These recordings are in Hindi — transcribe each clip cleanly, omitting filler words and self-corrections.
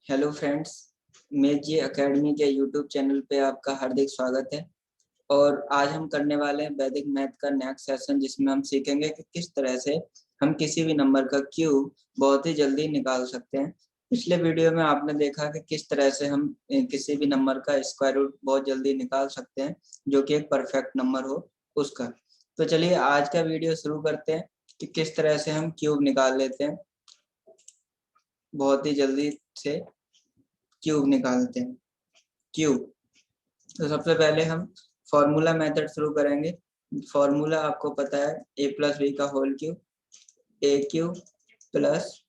हेलो फ्रेंड्स, मेज जी एकेडमी के यूट्यूब चैनल पे आपका हार्दिक स्वागत है। और आज हम करने वाले हैं वैदिक मैथ का नेक्स्ट सेशन, जिसमें हम सीखेंगे कि किस तरह से हम किसी भी नंबर का क्यूब बहुत ही जल्दी निकाल सकते हैं। पिछले वीडियो में आपने देखा कि किस तरह से हम किसी भी नंबर का स्क्वायर रूट बहुत जल्दी निकाल सकते हैं, जो कि एक परफेक्ट नंबर हो उसका। तो चलिए आज का वीडियो शुरू करते हैं कि किस तरह से हम क्यूब निकाल लेते हैं, बहुत ही जल्दी से क्यूब निकालते हैं। क्यूब, तो सबसे पहले हम फॉर्मूला मेथड शुरू करेंगे। फॉर्मूला आपको पता है, ए प्लस बी का whole cube, a cube plus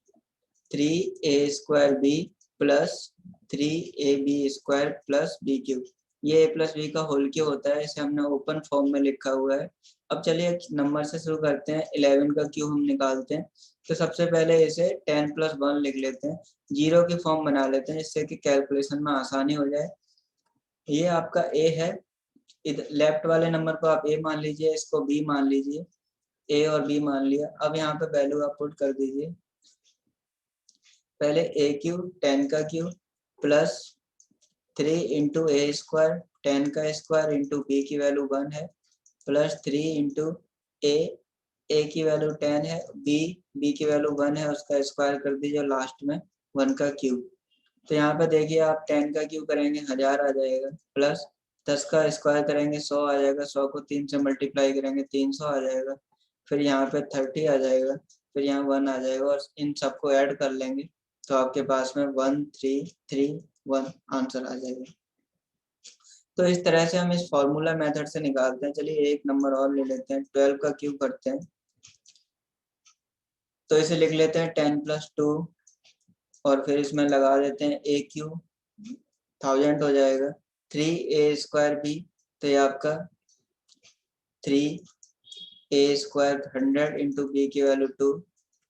3a² b plus 3ab² plus b cube. ये ए प्लस बी का होल क्यूब होता है, इसे हमने ओपन फॉर्म में लिखा हुआ है। अब चलिए नंबर से शुरू करते हैं। 11 का क्यूब हम निकालते हैं, तो सबसे पहले इसे 10 + 1 लिख लेते हैं, जीरो की फॉर्म बना लेते हैं, जिससे कि कैलकुलेशन में आसानी हो जाए। ये आपका ए है, इधर लेफ्ट वाले नंबर को आप ए मान लीजिए, इसको बी मान लीजिए, ए और बी मान लिया। अब यहाँ पे वैल्यू आप पुट कर दीजिए। पहले ए क्यूब 10 का क्यूब प्लस 3 इंटू ए स्क्वायर, 10 का स्क्वायर इंटू बी की वैल्यू 1 है, प्लस 3 इंटू ए की वैल्यू 10 है, बी की वैल्यू 1 है, उसका स्क्वायर कर दीजिए लास्ट में 1 का क्यूब। तो यहाँ पे देखिए आप 10 का क्यूब करेंगे 1000 आ जाएगा, प्लस 10 का स्क्वायर करेंगे 100 आ जाएगा, 100 को 3 से मल्टीप्लाई करेंगे 300 आ जाएगा, फिर यहाँ पे 30 आ जाएगा, फिर यहाँ 1 आ जाएगा, और इन सबको ऐड कर लेंगे तो आपके पास में 1331 आंसर आ जाएगा। तो इस तरह से हम इस फॉर्मूला मेथड से निकालते हैं। चलिए एक नंबर और ले लेते हैं, 12 का क्यूब करते हैं, तो इसे लिख लेते हैं 10 + 2, और फिर इसमें लगा देते हैं ए क्यूब 1000 हो जाएगा, 3a² बी, तो ये आपका 3a² 100 इंटू बी की value 2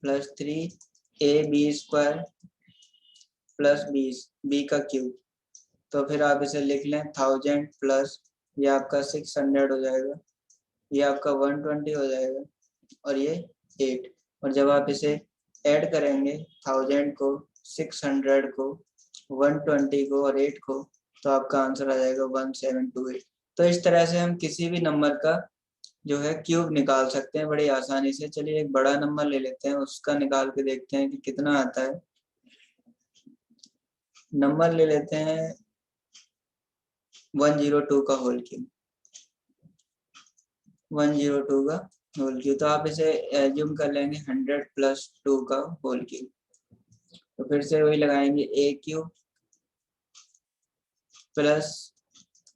plus 3ab² plus B का क्यूब। तो फिर आप इसे लिख लें 1000 प्लस ये आपका 600 हो जाएगा, ये आपका 120 हो जाएगा, और ये 8। और जब आप इसे ऐड करेंगे 1000 को, 600 को, 120 को और 8 को, तो आपका आंसर आ जाएगा 1728। तो इस तरह से हम किसी भी नंबर का जो है क्यूब निकाल सकते हैं बड़ी आसानी से। चलिए एक बड़ा नंबर ले लेते हैं, उसका निकाल के देखते हैं कि कितना आता है। नंबर ले लेते हैं 102 का होल क्यूब, 102 का होल क्यूब। तो आप इसे एज्यूम कर लेंगे 100 + 2 का होल क्यूब। तो फिर से वही लगाएंगे, a cube plus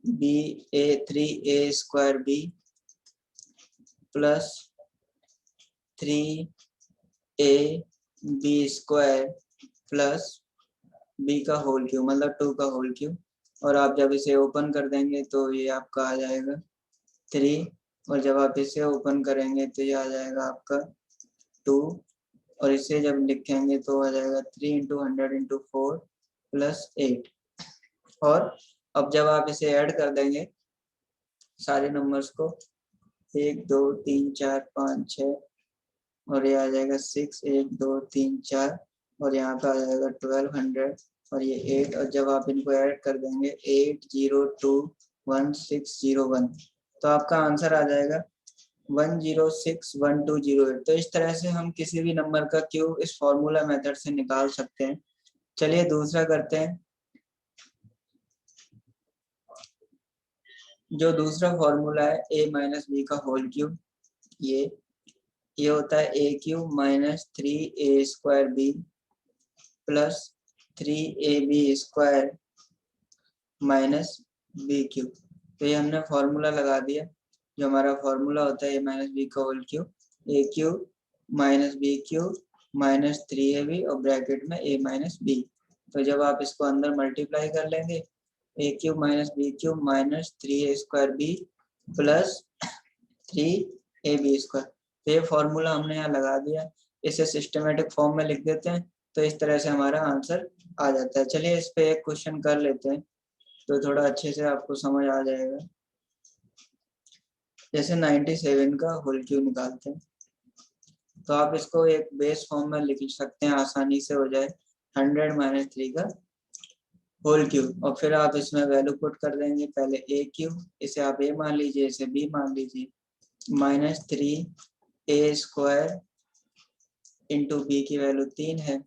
b 3a² b plus 3ab² plus B का होल क्यूब, मतलब 2 का होल क्यूब। और आप जब इसे ओपन कर देंगे तो ये आपका आ जाएगा 3, और जब आप इसे ओपन करेंगे तो ये आ जाएगा आपका 2, और इसे जब लिखेंगे तो आ जाएगा 3 × 100 × 4 प्लस 8। और अब जब आप इसे ऐड कर देंगे सारे नंबर्स को, 1 2 3 4 5 6, और ये आ जाएगा 6 1 2 3 4, और यहाँ पे आ जाएगा 1200 और ये 8, और जब आप इनको ऐड कर देंगे 8021601, तो आपका आंसर आ जाएगा 1061208। तो इस तरह से हम किसी भी नंबर का क्यूब इस फॉर्मूला मेथड से निकाल सकते हैं। चलिए दूसरा करते हैं। जो दूसरा फॉर्मूला है a - b का होल क्यूब, ये होता है a cube minus 3a² b plus 3ab² minus B cube. तो ये हमने फॉर्मूला लगा दिया। जो हमारा फॉर्मूला होता है a - b का whole cube, a cube minus b cube minus 3ab और ब्रैकेट में a - b। तो जब आप इसको अंदर मल्टीप्लाई कर लेंगे, a cube minus b cube minus 3a² b plus 3ab²। तो ये फॉर्मूला हमने यहाँ लगा दिया, इसे सिस्टमेटिक फॉर्म में लिख देते हैं, तो इस तरह से हमारा आंसर आ जाता है। चलिए इस पे एक क्वेश्चन कर लेते हैं, तो थोड़ा अच्छे से आपको समझ आ जाएगा। जैसे 97 का होल क्यूब निकालते हैं, तो आप इसको एक बेस फॉर्म में लिख सकते हैं, आसानी से हो जाए। 100 - 3 का होल क्यूब, और फिर आप इसमें वैल्यू पुट कर देंगे। पहले ए क्यूब, इसे आप ए मान लीजिए, इसे बी मान लीजिए, -3a² इंटू बी की वैल्यू 3 है,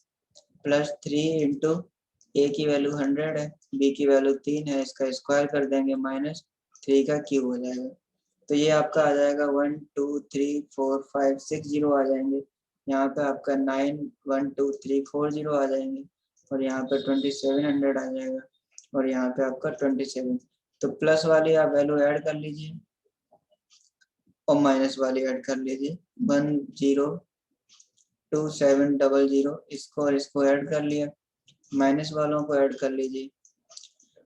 +3 इंटू ए की वैल्यू 100 है, बी की वैल्यू 3 है, इसका स्क्वायर कर देंगे, -3 का क्यूब हो जाएगा। तो ये आपका आ जाएगा 1 2 3 4 5 6 जीरो आ जाएंगे। यहाँ पे आपका 9 1 2 3 4 जीरो आ जाएंगे, और यहाँ पे 2700 आ जाएगा, और यहाँ पे आपका 27। तो प्लस वाली आप वैल्यू ऐड कर लीजिए और माइनस वाली ऐड कर लीजिए। 102700, इसको और इसको ऐड कर लिया, माइनस वालों को ऐड कर लीजिए,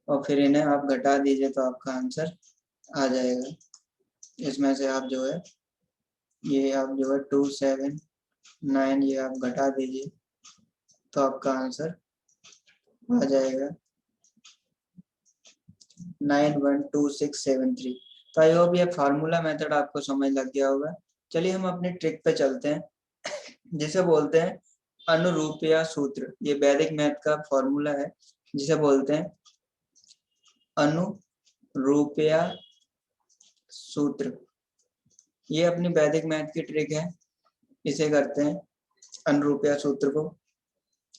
और फिर इन्हें आप घटा दीजिए तो आपका आंसर आ जाएगा। इसमें से आप जो है ये आप जो है 279 ये आप घटा दीजिए तो आपका आंसर आ जाएगा 912673। तो आई होप ये फार्मूला मेथड आपको समझ लग गया होगा। चलिए हम अपनी ट्रिक पे चलते हैं, जिसे बोलते हैं अनुरूपीय सूत्र। ये वैदिक मैथ का फॉर्मूला है जिसे बोलते हैं अनुरूपीय सूत्र। ये अपनी वैदिक मैथ की ट्रिक है, इसे करते हैं अनुरूपीय सूत्र को।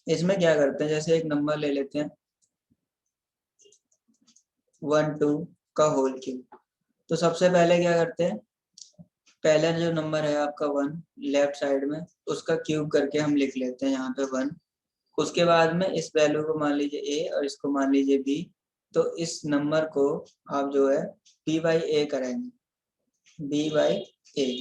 इसमें क्या करते हैं, जैसे एक नंबर ले लेते हैं 1 2 का होल क्यूब। तो सबसे पहले क्या करते हैं, पहला जो नंबर है आपका 1 लेफ्ट साइड में, उसका क्यूब करके हम लिख लेते हैं यहाँ पे 1। उसके बाद में इस वैल्यू को मान लीजिए a और इसको मान लीजिए b। तो इस नंबर को आप जो है b/a करेंगे, b/a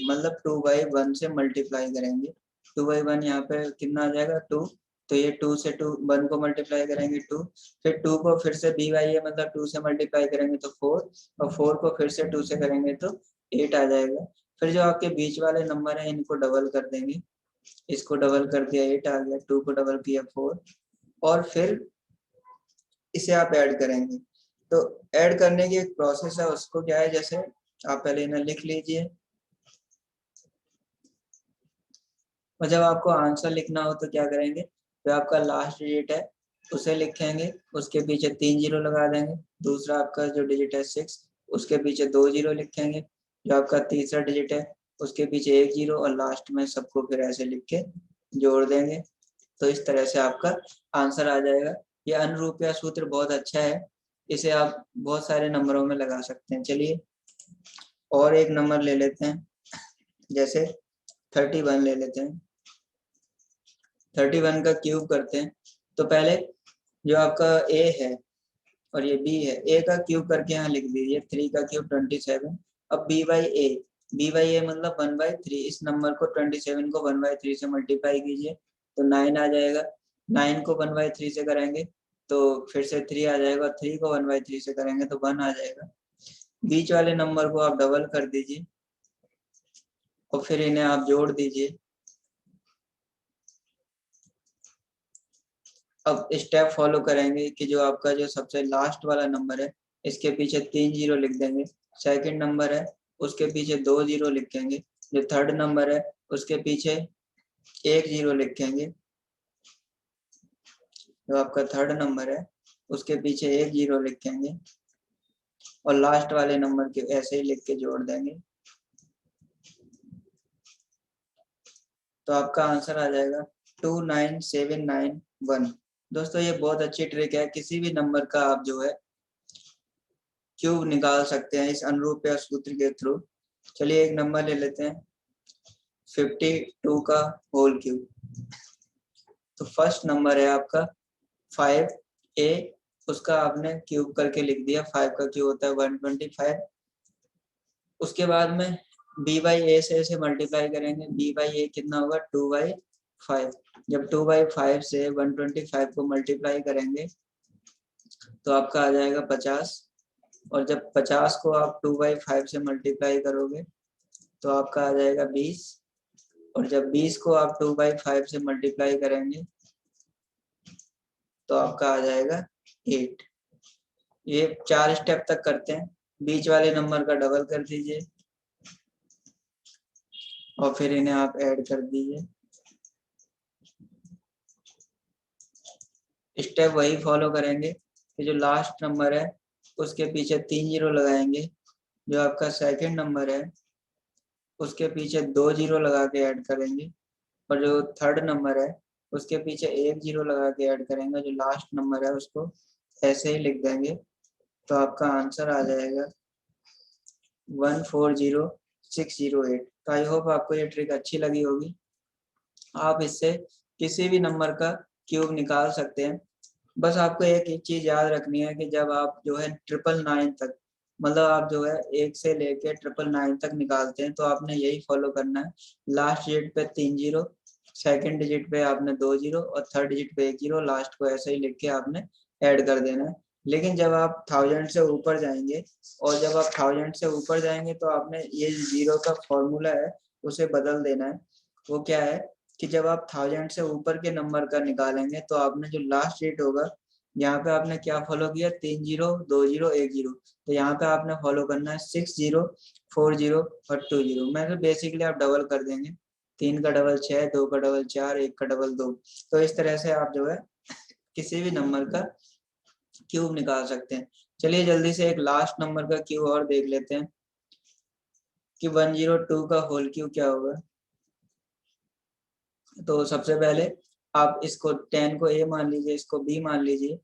मतलब 2/1 से मल्टीप्लाई करेंगे। 2/1 यहाँ पे कितना आ जाएगा 2, तो ये 2 से 1 को मल्टीप्लाई करेंगे 2, फिर 2 को फिर से b/a मतलब 2 से मल्टीप्लाई करेंगे तो 4, और 4 को फिर से 2 से करेंगे तो 8 आ जाएगा। फिर जो आपके बीच वाले नंबर है इनको डबल कर देंगे, इसको डबल कर दिया 8 आ गया, 2 को डबल किया 4, और फिर इसे आप ऐड करेंगे। तो ऐड करने की एक प्रोसेस है, उसको क्या है, जैसे आप पहले इन्हें लिख लीजिए, और जब आपको आंसर लिखना हो तो क्या करेंगे, जो आपका लास्ट डिजिट है उसे लिखेंगे, उसके पीछे 3 जीरो लगा देंगे। दूसरा आपका जो डिजिट है 6, उसके पीछे 2 जीरो लिखेंगे। जो आपका तीसरा डिजिट है उसके पीछे 1 जीरो, और लास्ट में सबको फिर ऐसे लिख के जोड़ देंगे। तो इस तरह से आपका आंसर आ जाएगा। ये अनुरूपीय सूत्र बहुत अच्छा है, इसे आप बहुत सारे नंबरों में लगा सकते हैं। चलिए और एक नंबर ले लेते हैं, जैसे 31 ले लेते हैं। 31 का क्यूब करते हैं। तो पहले जो आपका a है और ये b है, a का क्यूब करके यहाँ लिख दीजिए, 3 का क्यूब 27। अब b/a मतलब 1/3, इस नंबर को 27 को 1/3 से मल्टीप्लाई कीजिए तो 9 आ जाएगा। 9 को 1/3 से करेंगे तो फिर से 3 आ जाएगा, 3 को 1/3 से करेंगे तो 1 आ जाएगा। बीच वाले नंबर को आप डबल कर दीजिए और फिर इन्हें आप जोड़ दीजिए। अब स्टेप फॉलो करेंगे कि जो आपका जो सबसे लास्ट वाला नंबर है इसके पीछे 3 जीरो लिख देंगे। सेकंड नंबर है उसके पीछे 2 जीरो लिखेंगे। जो थर्ड नंबर है उसके पीछे 1 जीरो लिखेंगे। जो आपका थर्ड नंबर है उसके पीछे 1 जीरो लिखेंगे, और लास्ट वाले नंबर के ऐसे ही लिख के जोड़ देंगे तो आपका आंसर आ जाएगा 29791। दोस्तों ये बहुत अच्छी ट्रिक है, किसी भी नंबर का आप जो है क्यूब निकाल सकते हैं इस अनुरूपीय सूत्र के थ्रू। चलिए एक नंबर ले लेते हैं 52 का होल क्यूब। तो फर्स्ट नंबर है आपका 5a, उसका आपने क्यूब करके लिख दिया, 5 का क्यूब होता है 125। उसके बाद में b/a से इसे मल्टीप्लाई करेंगे, b/a कितना होगा 2/5। जब 2/5 से 125 को मल्टीप्लाई करेंगे तो आपका आ जाएगा 50, और जब 50 को आप 2/5 से मल्टीप्लाई करोगे तो आपका आ जाएगा 20, और जब 20 को आप 2/5 से मल्टीप्लाई करेंगे तो आपका आ जाएगा 8। ये 4 स्टेप तक करते हैं। बीच वाले नंबर का डबल कर दीजिए और फिर इन्हें आप ऐड कर दीजिए। स्टेप वही फॉलो करेंगे कि जो लास्ट नंबर है उसके पीछे 3 जीरो लगाएंगे, जो आपका सेकंड नंबर है उसके पीछे 2 जीरो लगा के ऐड करेंगे, और जो थर्ड नंबर है उसके पीछे 1 जीरो लगा के ऐड करेंगे, जो लास्ट नंबर है उसको ऐसे ही लिख देंगे, तो आपका आंसर आ जाएगा 140608। तो आई होप आपको ये ट्रिक अच्छी लगी होगी। आप इससे किसी भी नंबर का क्यूब निकाल सकते हैं। बस आपको एक चीज याद रखनी है कि जब आप जो है 999 तक, मतलब आप जो है 1 से लेके 999 तक निकालते हैं, तो आपने यही फॉलो करना है। लास्ट डिजिट पे 3 जीरो, सेकंड डिजिट पे आपने 2 जीरो, और थर्ड डिजिट पे 1 जीरो, लास्ट को ऐसे ही लिख के आपने ऐड कर देना है। लेकिन जब आप 1000 से ऊपर जाएंगे, और जब आप 1000 से ऊपर जाएंगे तो आपने ये जीरो का फॉर्मूला है उसे बदल देना है। वो क्या है कि जब आप 1000 से ऊपर के नंबर का निकालेंगे तो आपने जो लास्ट डिजिट होगा, यहाँ पे आपने क्या फॉलो किया, 3 जीरो 2 जीरो 1 जीरो, तो यहाँ पे आपने फॉलो करना है 6 जीरो 4 जीरो और 2 जीरो। मैं तो बेसिकली आप डबल कर देंगे, 3 का डबल 6, 2 का डबल 4, 1 का डबल 2। तो इस तरह से आप जो है किसी भी नंबर का क्यूब निकाल सकते हैं। चलिए जल्दी से एक लास्ट नंबर का क्यूब और देख लेते हैं कि 102 का होल क्यूब क्या होगा। तो सबसे पहले आप इसको 10 को a मान लीजिए, इसको b मान लीजिए,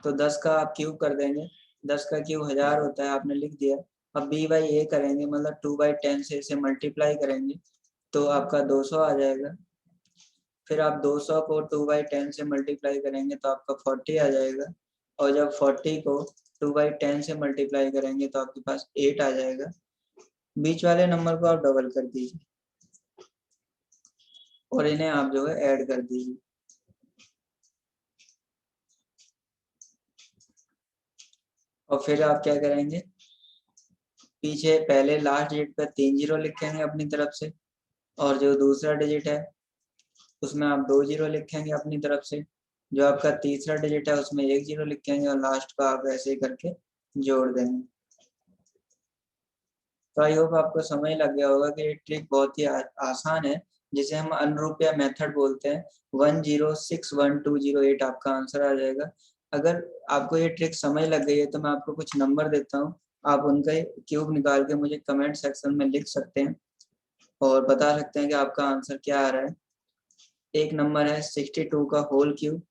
तो 10 का आप क्यूब कर देंगे। 10 का क्यूब 1000 होता है, आपने लिख दिया। अब b बाई a करेंगे, मतलब 2/10 से इसे मल्टीप्लाई करेंगे, तो आपका 200 आ जाएगा। फिर आप 200 को 2/10 से मल्टीप्लाई करेंगे तो आपका 40 आ जाएगा, और जब 40 को 2/10 से मल्टीप्लाई करेंगे तो आपके पास 8 आ जाएगा। बीच वाले नंबर को आप डबल कर दीजिए और इन्हें आप जो है ऐड कर दीजिए। और फिर आप क्या करेंगे, पीछे पहले लास्ट डिजिट पे 3 जीरो लिखेंगे अपनी तरफ से, और जो दूसरा डिजिट है उसमें आप 2 जीरो लिखेंगे अपनी तरफ से, जो आपका तीसरा डिजिट है उसमें 1 जीरो लिखेंगे, और लास्ट को आप ऐसे ही करके जोड़ देंगे। तो आई होप आपको समझ लग गया होगा कि ये ट्रिक बहुत ही आसान है, जिसे हम अनुरूपया मेथड बोलते हैं। 1061208 आपका आंसर आ जाएगा। अगर आपको ये ट्रिक समझ लग गई है तो मैं आपको कुछ नंबर देता हूँ, आप उनका क्यूब निकाल के मुझे कमेंट सेक्शन में लिख सकते हैं और बता सकते हैं कि आपका आंसर क्या आ रहा है। एक नंबर है 62 का होल क्यूब,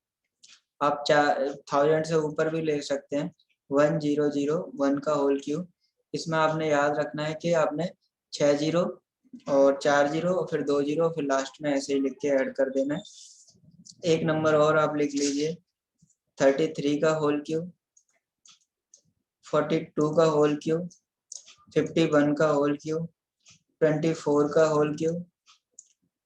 आप 1000 से ऊपर भी ले सकते हैं। 1001 का होल क्यूब, इसमें आपने याद रखना है कि आपने 6 जीरो और 4 जीरो और फिर 2 जीरो, फिर लास्ट में ऐसे ही लिख के ऐड कर देना है। एक नंबर और आप लिख लीजिए 33 का होल क्यूब, 42 का होल क्यूब, 51 का होल क्यूब, 24 का होल क्यूब,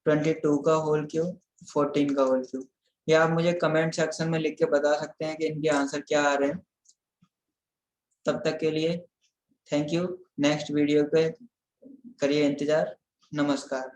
22 का होल क्यूब, 14 का होल क्यूब। या आप मुझे कमेंट सेक्शन में लिख के बता सकते हैं कि इनके आंसर क्या आ रहे हैं। तब तक के लिए थैंक यू। नेक्स्ट वीडियो पे करिए इंतजार। नमस्कार।